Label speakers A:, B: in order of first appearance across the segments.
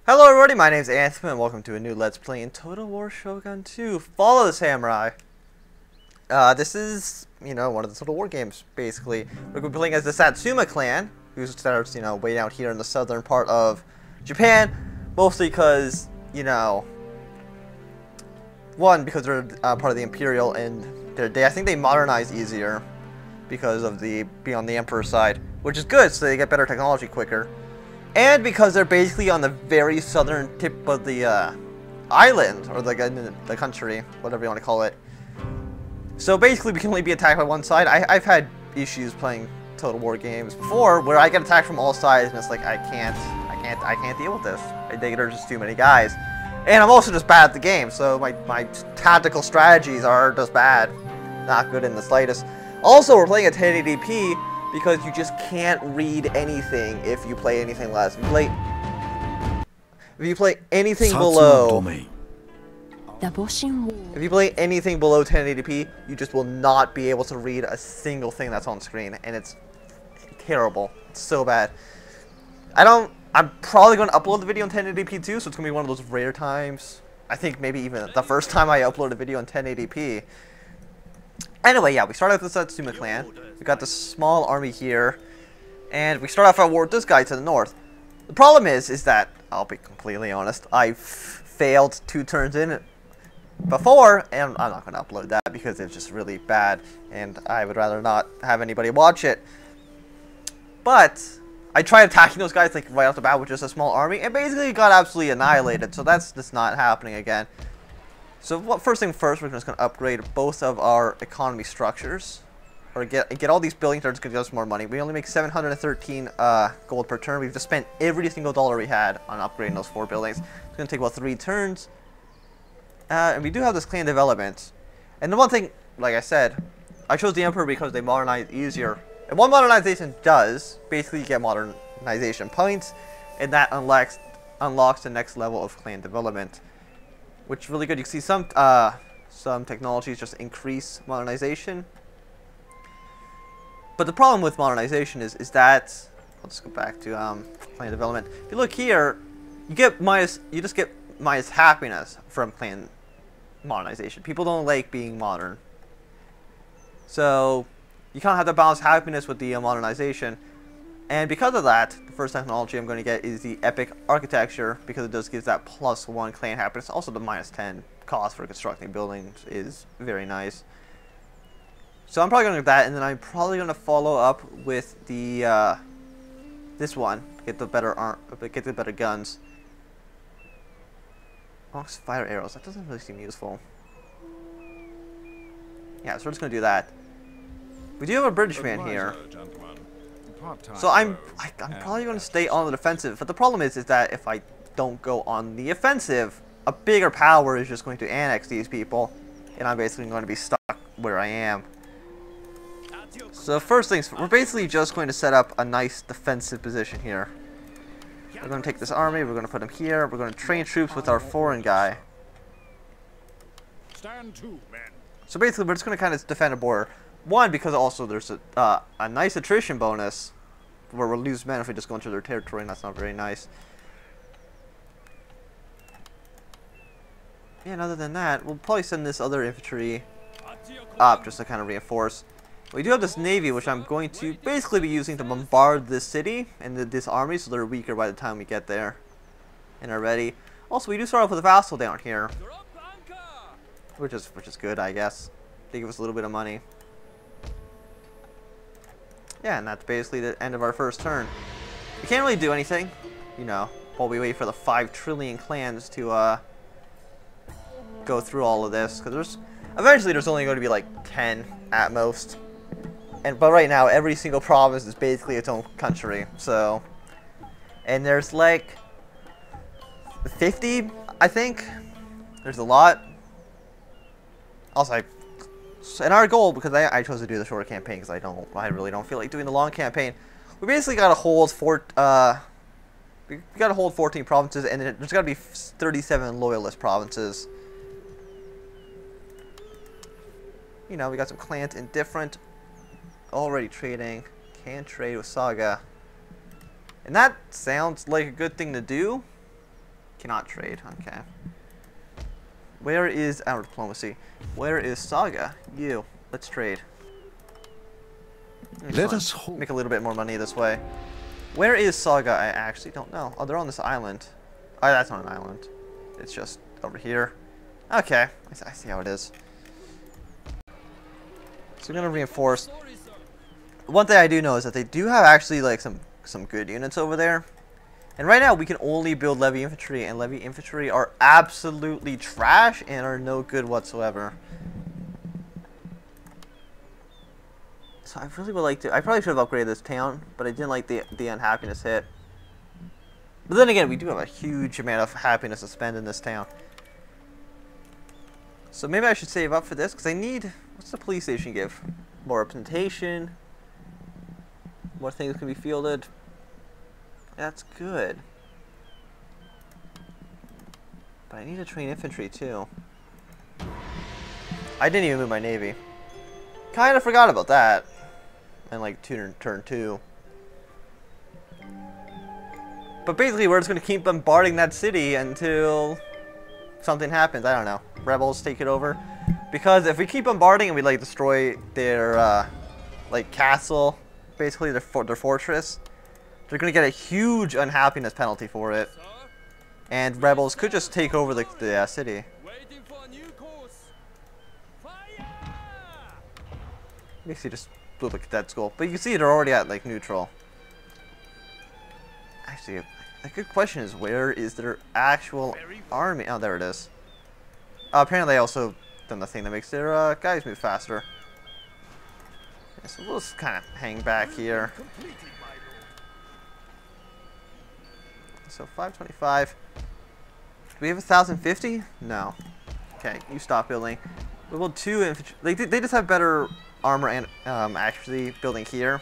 A: Hello everybody, my name is Anthony and welcome to a new Let's Play in Total War Shogun 2, Follow the Samurai. This is, one of the Total War games, basically. We're going to be playing as the Satsuma Clan, who starts, way out here in the southern part of Japan. Mostly because, one, because they're part of the Imperial and I think they modernize easier because of being on the Emperor's side, which is good, so they get better technology quicker. And because they're basically on the very southern tip of the island, or the country, whatever you want to call it. So basically we can only be attacked by one side. I've had issues playing Total War games before where I get attacked from all sides and it's like I can't deal with this. I think there's just too many guys. And I'm also just bad at the game, so my tactical strategies are just bad. Not good in the slightest. Also, we're playing at 1080p, because you just can't read anything if you play anything less. If you play anything below... If you play anything below 1080p, you just will not be able to read a single thing that's on screen. And it's terrible. It's so bad. I'm probably going to upload the video in 1080p too, so it's going to be one of those rare times. I think maybe even the first time I upload a video in 1080p. Anyway, yeah, we start off with the Satsuma Clan. We got this small army here, and we start off at war with this guy to the north. The problem is that, I'll be completely honest, I've failed 2 turns in before, and I'm not going to upload that because it's just really bad, and I would rather not have anybody watch it. But I tried attacking those guys like right off the bat with just a small army, and basically got absolutely annihilated, so that's just not happening again. So first thing first, we're just going to upgrade both of our economy structures, or get all these buildings that are just going to give us more money. We only make 713 gold per turn. We've just spent every single dollar we had on upgrading those 4 buildings. It's going to take about 3 turns. And we do have this clan development. And the one thing, like I said, I chose the Emperor because they modernize easier. And what modernization does, basically you get modernization points, and that unlocks the next level of clan development. Which is really good. You can see some technologies just increase modernization. But the problem with modernization is that, I'll just go back to clan development. If you look here, you just get minus happiness from clan modernization. People don't like being modern. So you kind of have to balance happiness with the modernization. And because of that, the first technology I'm going to get is the epic architecture, because it does give that +1 clan happiness. Also the -10 cost for constructing buildings is very nice. So I'm probably going to get that, and then I'm probably going to follow up with the this one, get the better guns. Box fire arrows, that doesn't really seem useful. Yeah, so we're just going to do that. We do have a British man here. So I'm probably going to stay on the defensive, but the problem is that if I don't go on the offensive, a bigger power is just going to annex these people, and I'm basically going to be stuck where I am. So first things, we're basically just going to set up a nice defensive position here. We're going to take this army, we're going to put him here, we're going to train troops with our foreign guy. So basically we're just going to kind of defend a border. One, because also there's a nice attrition bonus, where we'll lose men if we just go into their territory, and that's not very nice. Yeah, and other than that, we'll probably send this other infantry up just to kind of reinforce. We do have this navy, which I'm going to basically be using to bombard this city and this army, so they're weaker by the time we get there and are ready. Also, we do start off with a vassal down here, which is good, I guess. They give us a little bit of money. Yeah, and that's basically the end of our first turn. We can't really do anything, while we wait for the 5 trillion clans to go through all of this, because eventually there's only going to be like 10 at most. But right now every single province is basically its own country. So, and there's like 50, I think. There's a lot. Also, and our goal, because I chose to do the shorter campaign because I really don't feel like doing the long campaign. We basically got to hold 14 provinces, and there's got to be 37 loyalist provinces. We got some clans indifferent, already trading, can trade with Saga. And that sounds like a good thing to do. Cannot trade. Okay. Where is our diplomacy? Where is Saga? You. Let's trade.
B: Let us hope.
A: Make a little bit more money this way. Where is Saga? I actually don't know. Oh, they're on this island. Oh, that's not an island. It's just over here. Okay. I see how it is. So we're gonna reinforce. One thing I do know is that they do have actually like some good units over there. And right now we can only build levy infantry, and levy infantry are absolutely trash and are no good whatsoever. So I really would like to. I probably should have upgraded this town, but I didn't like the unhappiness hit. But then again, we do have a huge amount of happiness to spend in this town. So maybe I should save up for this, because I need... What's the police station give? More representation. More things can be fielded. That's good. But I need to train infantry too. I didn't even move my navy. Kind of forgot about that. And like turn 2. But basically we're just going to keep bombarding that city until something happens. I don't know. Rebels take it over. Because if we keep bombarding and we like destroy their like castle, basically their fortress, they're going to get a huge unhappiness penalty for it. And rebels could just take over the city. Basically just blew up a cadet school. But you can see they're already at like neutral. Actually, a good question is, where is their actual army? Oh, there it is. Apparently, they also done the thing that makes their guys move faster. Yeah, so we'll just kind of hang back here. So 525. Do we have 1,050? No. Okay, you stop building. We build 2 infantry. They just have better armor and actually building here.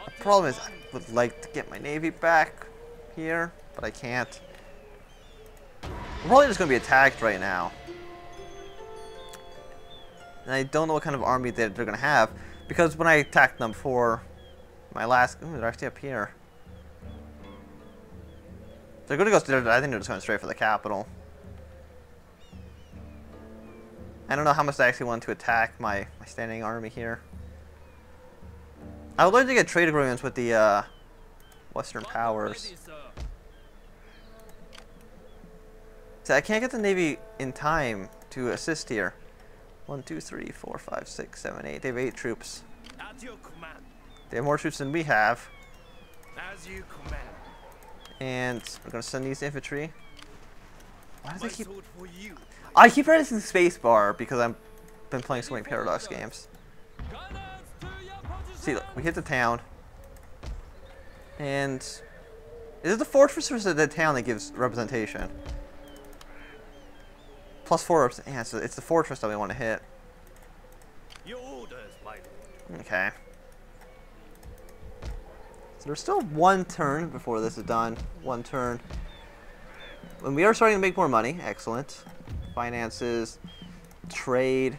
A: The problem is I would like to get my navy back here, but I can't. We're probably just going to be attacked right now. And I don't know what kind of army they're going to have, because when I attacked them before, my last... Ooh, they're actually up here. They're going to go... I think they're just going straight for the capital. I don't know how much I actually want to attack my standing army here. I would like to get trade agreements with the Western powers. So I can't get the Navy in time to assist here. 1, 2, 3, 4, 5, 6, 7, 8. They have 8 troops. They have more troops than we have.
C: As you command.
A: And we're gonna send these infantry. Why do they keep?
C: For you.
A: I keep pressing space bar because I've been playing so many Paradox games. See, look, we hit the town. And is it the fortress or is it the town that gives representation? +4. Yeah, so it's the fortress that we want to hit.
C: Your orders, my lord.
A: Okay. So there's still 1 turn before this is done. 1 turn. And we are starting to make more money. Excellent. Finances, trade.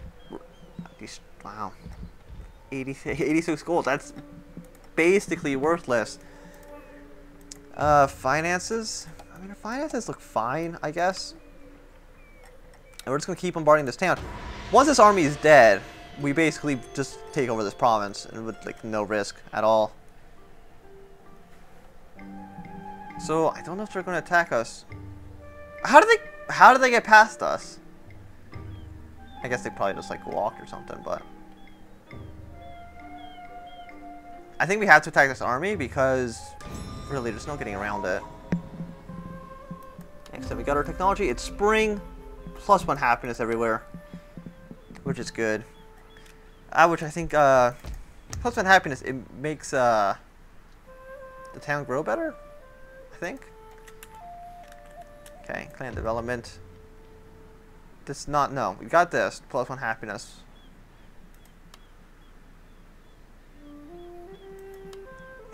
A: Wow. 86 gold. That's basically worthless. Finances. I mean, our finances look fine, I guess. And we're just going to keep bombarding this town. Once this army is dead, we basically just take over this province and with like no risk at all. So I don't know if they're going to attack us. How did they get past us? I guess they probably just like walked or something, but I think we have to attack this army because really there's no getting around it. Next time we got our technology. It's spring. +1 happiness everywhere, which is good. Which I think +1 happiness, it makes the town grow better, I think. Okay, clan development. This not no. We got this +1 happiness.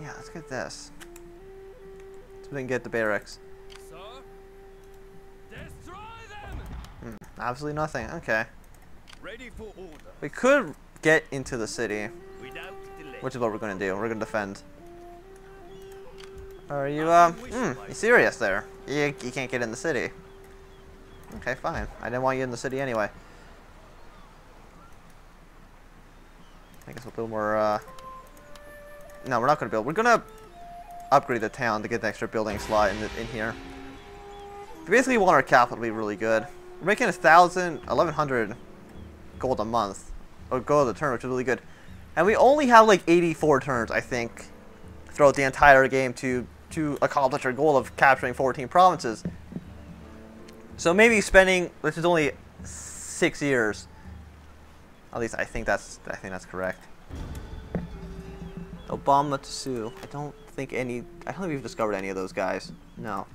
A: Yeah, let's get this. So we can get the barracks. Absolutely nothing. Okay.
C: Ready for order.
A: We could get into the city,
C: Without delay.
A: which is what we're going to do. We're going to defend. Are you, you serious there? You can't get in the city. Okay, fine. I didn't want you in the city anyway. I guess we'll build more, no, we're not gonna build. We're gonna upgrade the town to get an extra building slot in here. We basically want our capital to be really good. We're making 1,100 gold a month. Or gold a turn, which is really good. And we only have like 84 turns, I think, throughout the entire game to accomplish our goal of capturing 14 provinces. So maybe spending, this is only 6 years. At least I think that's correct. Obama to Sioux. I don't think we've discovered any of those guys. No.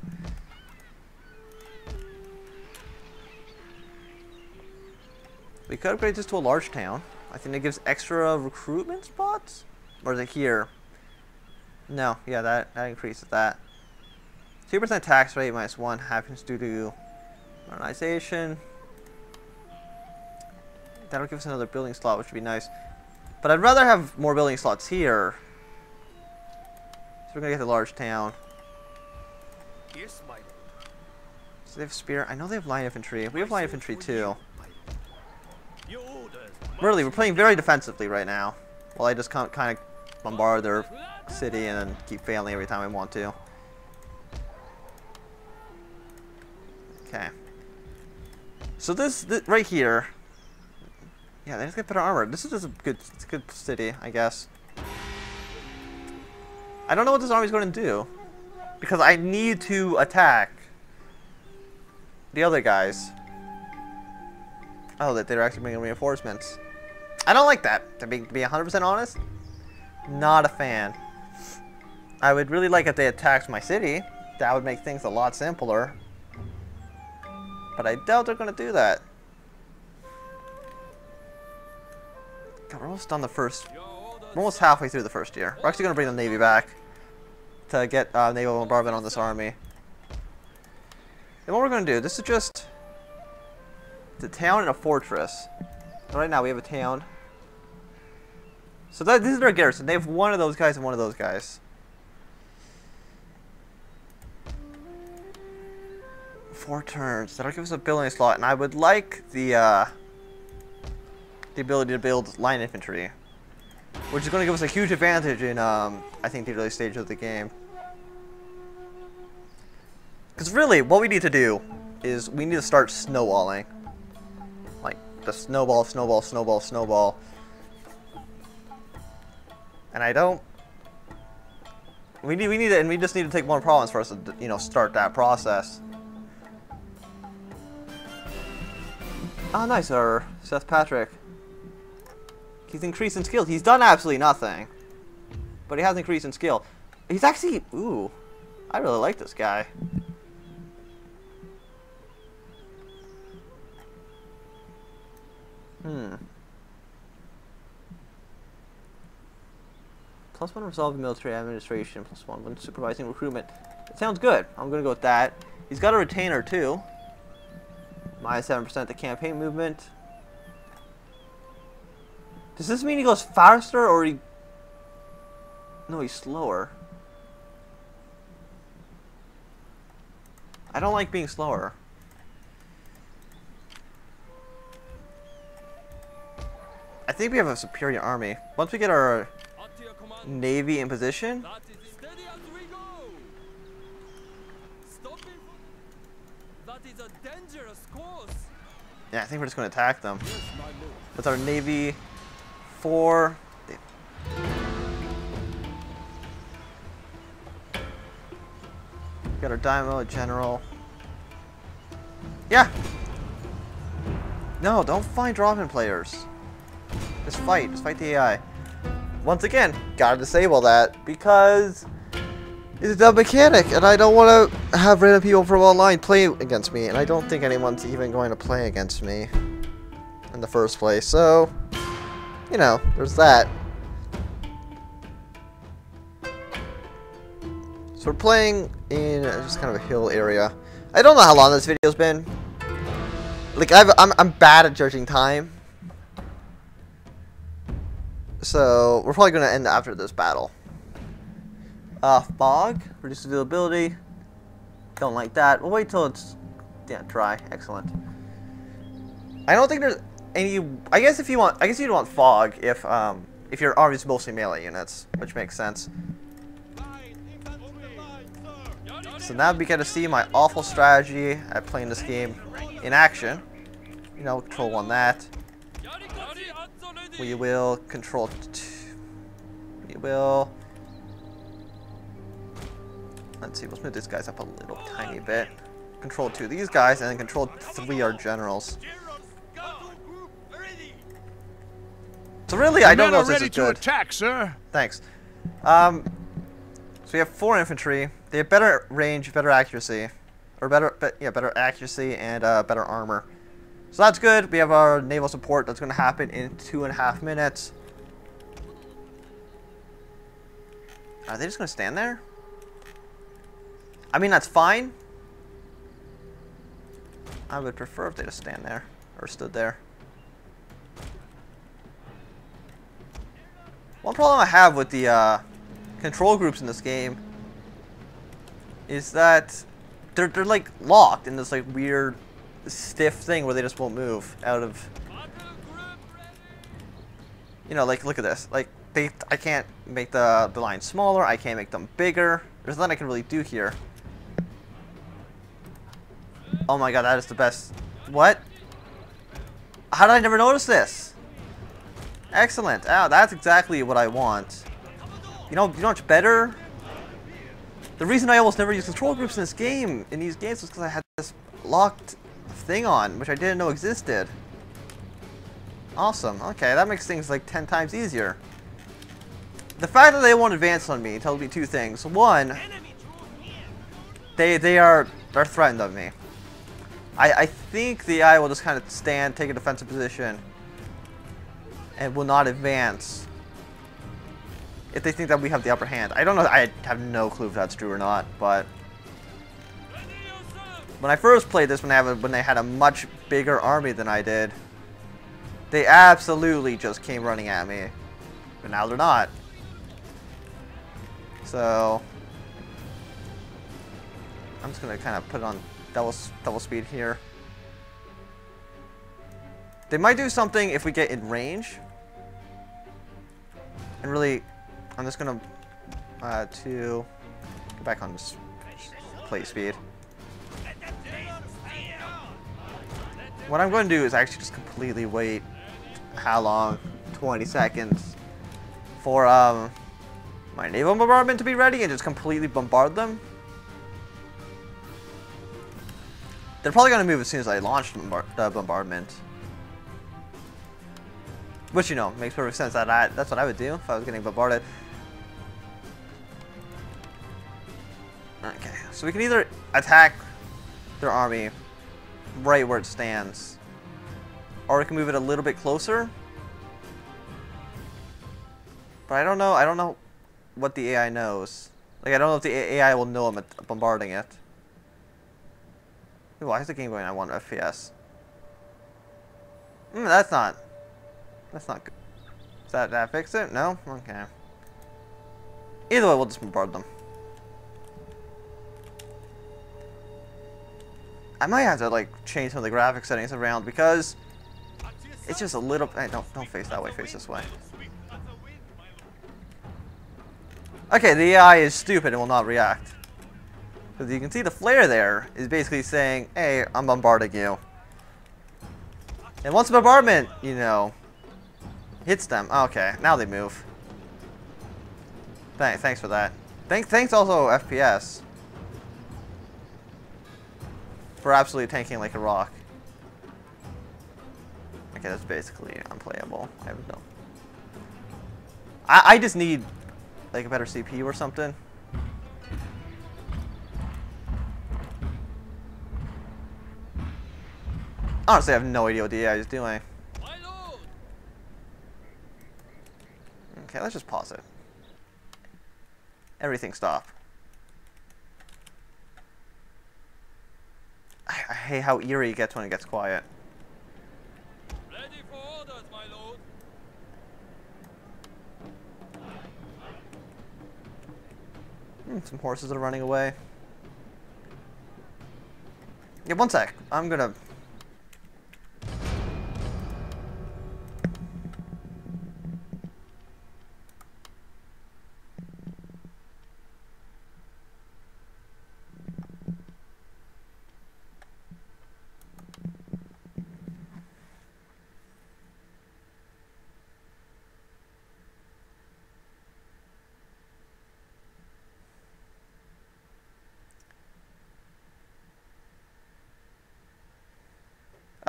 A: We could upgrade this to a large town. I think it gives extra recruitment spots? Or is it here? No, yeah, that increases that. 2% tax rate -1 happens due to modernization. That'll give us another building slot, which would be nice. But I'd rather have more building slots here. So we're gonna get the large town.
C: Yes, my lord.
A: So they have spear. I know they have line infantry. We have line infantry too.
C: Your orders.
A: Really, we're playing very defensively right now. While I just kind of bombard their city and then keep failing every time I want to. Okay. So this right here. Yeah, they just get better armor. This is just it's a good city, I guess. I don't know what this army's going to do. Because I need to attack the other guys. Oh, that they're actually bringing reinforcements. I don't like that. To be 100% honest, not a fan. I would really like if they attacked my city. That would make things a lot simpler. But I doubt they're going to do that. God, we're almost done the first. We're almost halfway through the first year. We're actually going to bring the Navy back to get naval bombardment on this army. And what we're going to do, this is just the town and a fortress. So right now we have a town. So this is their garrison. They have one of those guys and one of those guys. 4 turns. That'll give us a building slot, and I would like the ability to build line infantry, which is going to give us a huge advantage in I think the early stage of the game. Because really, what we need to do is we need to start snowballing, like the snowball, snowball, snowball, snowball. And I don't. We need it, and we just need to take one province for us to start that process. Ah, nice, sir. Seth Patrick. He's increased in skill. He's done absolutely nothing, but he has increased in skill. He's actually, ooh, I really like this guy. +1 resolving military administration, +1 when supervising recruitment. It sounds good. I'm gonna go with that. He's got a retainer too. -7% the campaign movement. Does this mean he goes faster or he... No, he's slower. I don't like being slower. I think we have a superior army. Once we get our navy in position... Yeah, I think we're just going to attack them. With our navy 4. Got our Daimyo general. Yeah. No, don't find drop-in players. Just fight the AI. Once again, gotta disable that because it's a mechanic, and I don't want to have random people from online play against me, and I don't think anyone's even going to play against me in the first place. So, there's that. So we're playing in just kind of a hill area. I don't know how long this video's been. Like I'm bad at judging time. So we're probably gonna end after this battle. Fog, reduces visibility. Don't like that. We'll wait till it's dry. Excellent. I don't think there's any. I guess if you want, I guess you'd want fog if your army's mostly melee units, which makes sense. So now we get to see my awful strategy at playing this game in action. You know, control 1 that. We will control 2. We will. Let's see, let's move these guys up a little tiny bit. Control 2 these guys, and then control 3 our generals. So really, I don't know if this is good.
B: Attack, sir.
A: Thanks. So we have 4 infantry. They have better range, better accuracy, or better accuracy and better armor. So that's good. We have our naval support. That's going to happen in 2.5 minutes. Are they just going to stand there? I mean, that's fine. I would prefer if they just stand there or stood there. One problem I have with the control groups in this game is that they're like locked in this like weird stiff thing where they just won't move out of. You know, like look at this. Like I can't make the line smaller. I can't make them bigger. There's nothing I can really do here. Oh my god, that is the best. What? How did I never notice this? Excellent. Oh, that's exactly what I want. You know what's better? The reason I almost never use control groups in this game, in these games, was because I had this locked thing on, which I didn't know existed. Awesome. Okay, that makes things like 10 times easier. The fact that they won't advance on me tells me 2 things. One, they're threatened of me. I think the AI will just kind of stand, take a defensive position, and will not advance if they think that we have the upper hand. I don't know. I have no clue if that's true or not, but when I first played this, when they had a much bigger army than I did, they absolutely just came running at me. But now they're not. So I'm just gonna kind of put it on double speed here. They might do something if we get in range. And really, I'm just gonna to go back on this play speed. What I'm going to do is actually just completely wait. How long? 20 seconds for my naval bombardment to be ready and just completely bombard them. They're probably going to move as soon as I launch the bombardment. Which, you know, makes perfect sense. That's what I would do if I was getting bombarded. Okay, so we can either attack their army right where it stands, or we can move it a little bit closer. But I don't know what the AI knows. Like, I don't know if the AI will know I'm bombarding it. Ooh, why is the game going at 1 FPS? That's not good. Does that fix it? No? Okay. Either way, we'll just bombard them. I might have to like change some of the graphic settings around because it's just a little. Hey, don't face that way. Face this way. Okay, the AI is stupid and will not react. Because you can see the flare there is basically saying, "Hey, I'm bombarding you." And once the bombardment, you know, hits them, okay, now they move. Thanks for that. Thanks also FPS. For absolutely tanking like a rock. Okay, that's basically unplayable. I have no. I just need like a better CPU or something. Honestly, I have no idea what the AI is doing. Okay, let's just pause it. Everything stop. I hate how eerie it gets when it gets quiet.
C: Ready for orders, my lord.
A: Some horses are running away. Yeah, one sec. I'm gonna...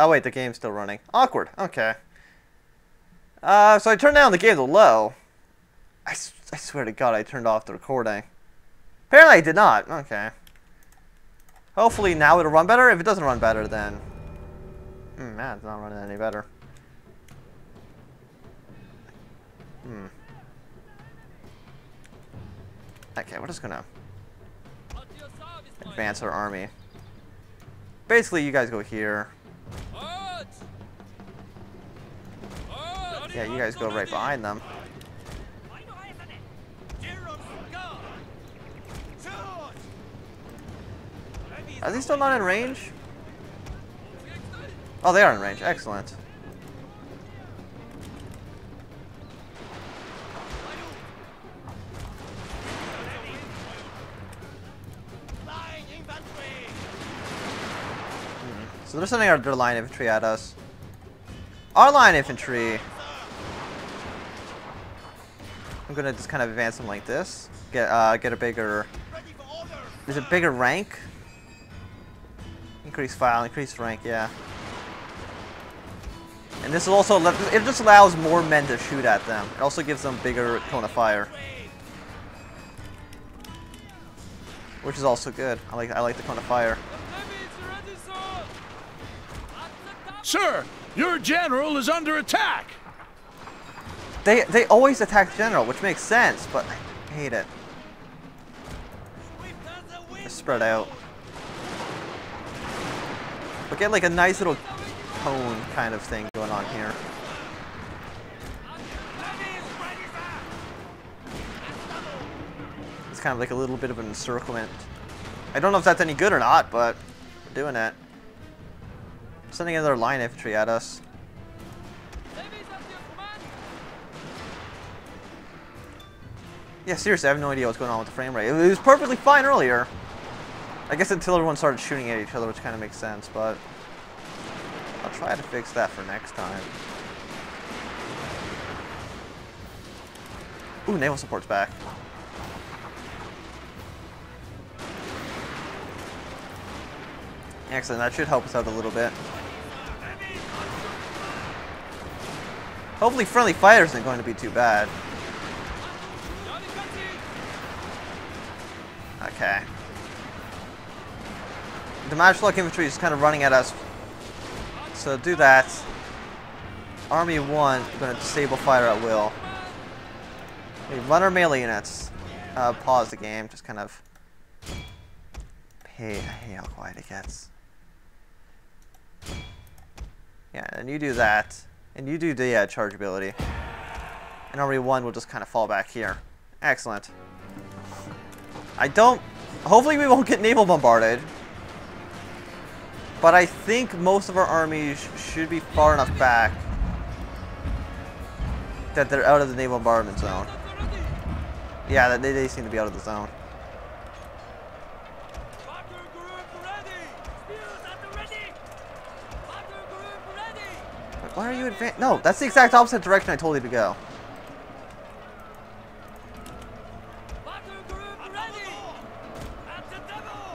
A: Oh wait, the game's still running. Awkward. Okay. So I turned down the game to low. I swear to God, I turned off the recording. Apparently I did not. Okay. Hopefully now it'll run better. If it doesn't run better, then... man, it's not running any better. Okay, we're just gonna advance our army. Basically, you guys go here. Yeah, you guys go right behind them. Are they still not in range? Oh, they are in range. Excellent. So they're sending their line infantry at us. Our line infantry... I'm gonna just kind of advance them like this. Get a bigger... Is it bigger rank? Increase file, increase rank, yeah. And this will also... It just allows more men to shoot at them. It also gives them bigger cone of fire. Which is also good. I like the cone of fire.
B: Sir, your general is under attack.
A: They always attack the general, which makes sense, but I hate it. Just spread out. But get like a nice little cone kind of thing going on here. It's kind of like a little bit of an encirclement. I don't know if that's any good or not, but we're doing it. Sending another line infantry at us. Yeah, seriously, I have no idea what's going on with the frame rate. It was perfectly fine earlier. I guess until everyone started shooting at each other, which kind of makes sense, but I'll try to fix that for next time. Ooh, Naval Support's back. Excellent, that should help us out a little bit. Hopefully friendly fire isn't going to be too bad. Okay. The matchlock infantry is kind of running at us. So do that. Army of 1, going to disable fire at will. We run our melee units. Pause the game, just kind of... I hate how quiet it gets. Yeah, and you do that. And you do the charge ability. And Army 1 will just kind of fall back here. Excellent. Hopefully we won't get naval bombarded. But I think most of our armies should be far enough back that they're out of the naval bombardment zone. Yeah, they seem to be out of the zone. Why are you advancing? No, that's the exact opposite direction I told you to go.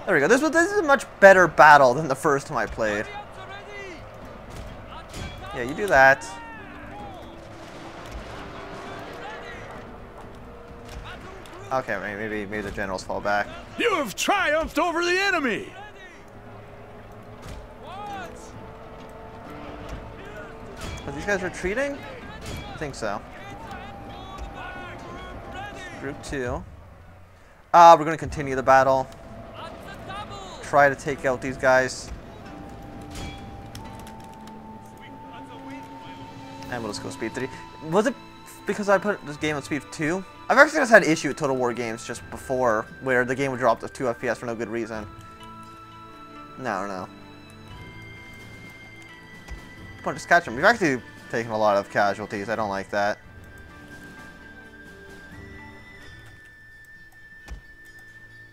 A: There we go. This is a much better battle than the first time I played. Yeah, you do that. Okay, maybe the generals fall back.
B: You have triumphed over the enemy.
A: Are these guys retreating? I think so. Group 2. We're going to continue the battle. Try to take out these guys. And we'll just go speed 3. Was it because I put this game on speed 2? I've actually just had an issue with Total War games just before, where the game would drop to 2 FPS for no good reason. No. Come on, just catch them. We've actually taken a lot of casualties. I don't like that.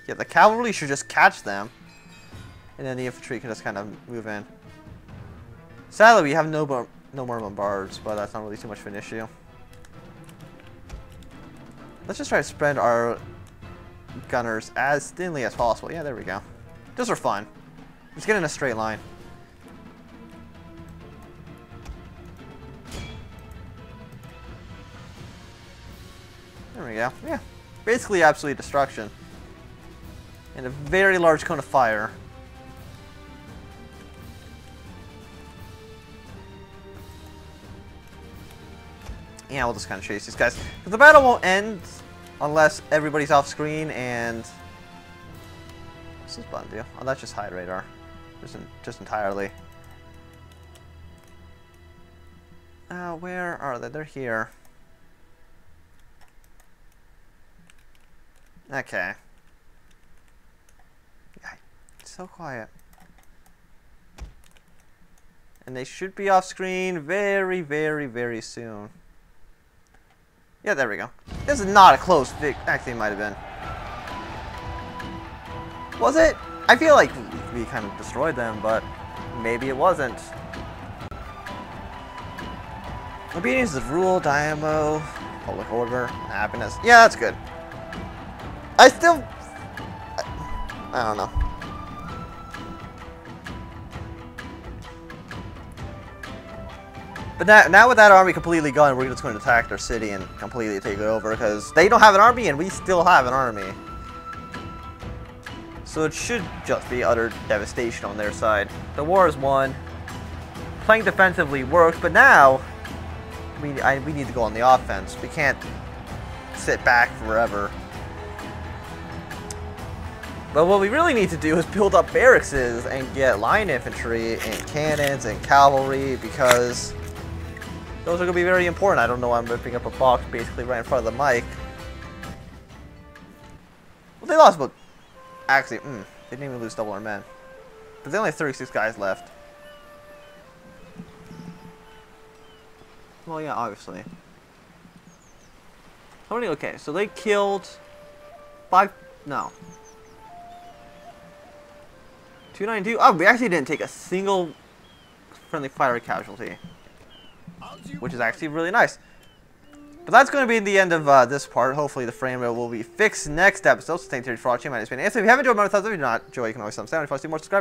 A: Yeah, the cavalry should just catch them. And then the infantry can just kind of move in. Sadly, we have no more bombards, but that's not really too much of an issue. Let's just try to spread our gunners as thinly as possible. Yeah, there we go. Just for fun. Let's get in a straight line. There we go. Yeah. Basically absolute destruction. And a very large cone of fire. Yeah, we'll just kind of chase these guys. But the battle won't end unless everybody's off screen and... What's this button do? Oh, that's just hide radar. Just entirely. Where are they? They're here. Okay. Yeah, it's so quiet. And they should be off screen very, very, very soon. Yeah, there we go. This is not a close victory. Actually, it might have been. Was it? I feel like we kind of destroyed them, but maybe it wasn't. Obedience is rule, Diamo, public order, happiness. Yeah, that's good. I don't know. But now with that army completely gone, we're just going to attack their city and completely take it over, because they don't have an army and we still have an army. So it should just be utter devastation on their side. The war is won. Playing defensively works, but now we need to go on the offense. We can't sit back forever. But what we really need to do is build up barracks and get line infantry and cannons and cavalry, because those are going to be very important. I don't know why I'm ripping up a box basically right in front of the mic. Well, they lost, but actually, they didn't even lose double our men. But they only have 36 guys left. Well, yeah, obviously. How many? Okay, so they killed 5. No. 292. Oh, we actually didn't take a single friendly fire casualty, which is actually really nice. But that's going to be the end of this part. Hopefully the frame rate will be fixed next episode. So thank you for watching. My name is Ben. If you haven't enjoyed my thumbs up, if you not enjoy, you can always thumbs down. If you want to see more, subscribe.